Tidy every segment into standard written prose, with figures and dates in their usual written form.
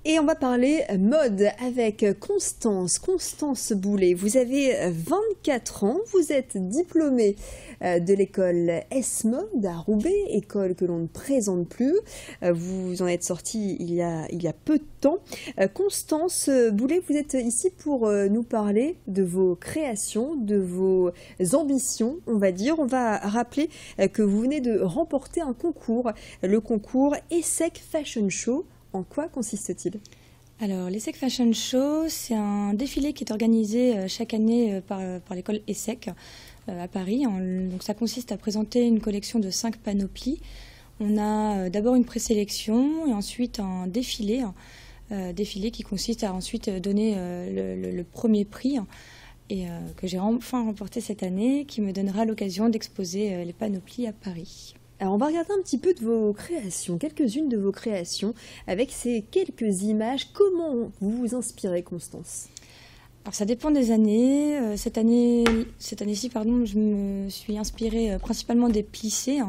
Et on va parler mode avec Constance Boulet. Vous avez 24 ans, vous êtes diplômée de l'école S-Mode à Roubaix, école que l'on ne présente plus. Vous en êtes sortie il y a peu de temps. Constance Boulet, vous êtes ici pour nous parler de vos créations, de vos ambitions, on va dire. On va rappeler que vous venez de remporter un concours, le concours ESSEC Fashion Show. En quoi consiste-t-il? Alors, l'ESSEC Fashion Show, c'est un défilé qui est organisé chaque année par l'école ESSEC à Paris. Donc, ça consiste à présenter une collection de 5 panoplies. On a d'abord une présélection et ensuite un défilé, qui consiste à ensuite donner le premier prix et que j'ai enfin remporté cette année, qui me donnera l'occasion d'exposer les panoplies à Paris. Alors on va regarder un petit peu de vos créations, quelques-unes de vos créations, avec ces quelques images. Comment vous vous inspirez, Constance? Alors ça dépend des années. Cette année-ci, je me suis inspirée principalement des plissés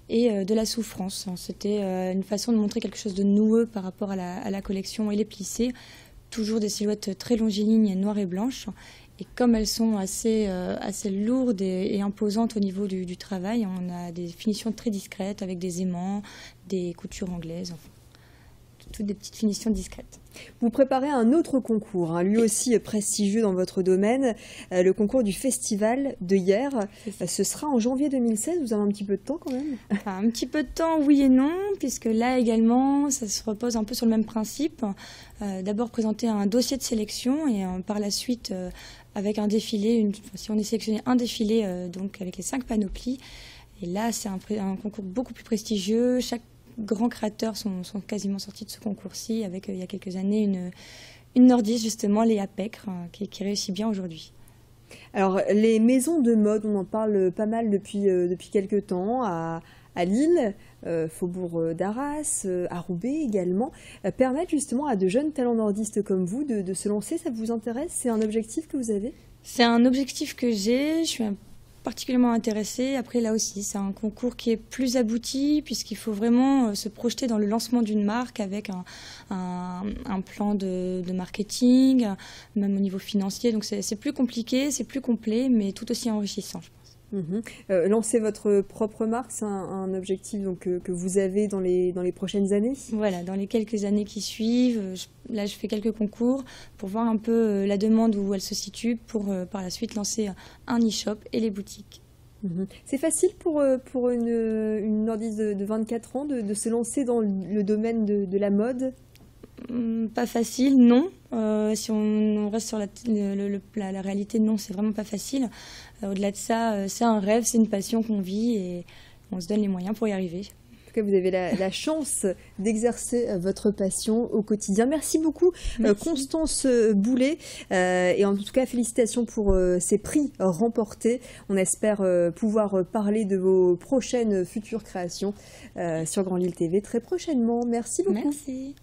et de la souffrance. C'était une façon de montrer quelque chose de noueux par rapport à la collection et les plissés. Toujours des silhouettes très longilignes, noires et blanches. Et comme elles sont assez lourdes et imposantes au niveau du travail, on a des finitions très discrètes avec des aimants, des coutures anglaises, enfin, toutes des petites finitions discrètes. Vous préparez un autre concours, lui aussi prestigieux dans votre domaine, le concours du festival de hier. Ce sera en janvier 2016, vous avez un petit peu de temps quand même? Enfin, un petit peu de temps, oui et non, puisque là également, ça se repose un peu sur le même principe. D'abord présenter un dossier de sélection et par la suite, avec un défilé, si on est sélectionné un défilé donc avec les 5 panoplies. Et là, c'est un concours beaucoup plus prestigieux. Chaque grands créateurs sont quasiment sortis de ce concours-ci, avec il y a quelques années une nordiste justement, Léa Pecre, qui réussit bien aujourd'hui. Alors les maisons de mode, on en parle pas mal depuis quelques temps, à Lille, Faubourg d'Arras, à Roubaix également, permettent justement à de jeunes talents nordistes comme vous de se lancer. Ça vous intéresse? C'est un objectif que vous avez? C'est un objectif que j'ai, je suis particulièrement intéressée. Après, là aussi, c'est un concours qui est plus abouti puisqu'il faut vraiment se projeter dans le lancement d'une marque avec un plan de marketing, même au niveau financier. Donc c'est plus compliqué, c'est plus complet, mais tout aussi enrichissant, je pense. Lancer votre propre marque, c'est un objectif donc, que vous avez dans les prochaines années? Voilà, dans les quelques années qui suivent, là je fais quelques concours pour voir un peu la demande où elle se situe pour par la suite lancer un e-shop et les boutiques. C'est facile pour une nordiste de 24 ans de se lancer dans le domaine de la mode? Pas facile, non. Si on reste sur la réalité, non, c'est vraiment pas facile. Au-delà de ça, c'est un rêve, c'est une passion qu'on vit et on se donne les moyens pour y arriver. En tout cas, vous avez la chance d'exercer votre passion au quotidien. Merci beaucoup, Constance Boulet. Et en tout cas, félicitations pour ces prix remportés. On espère pouvoir parler de vos prochaines futures créations sur Grand Lille TV très prochainement. Merci beaucoup. Merci.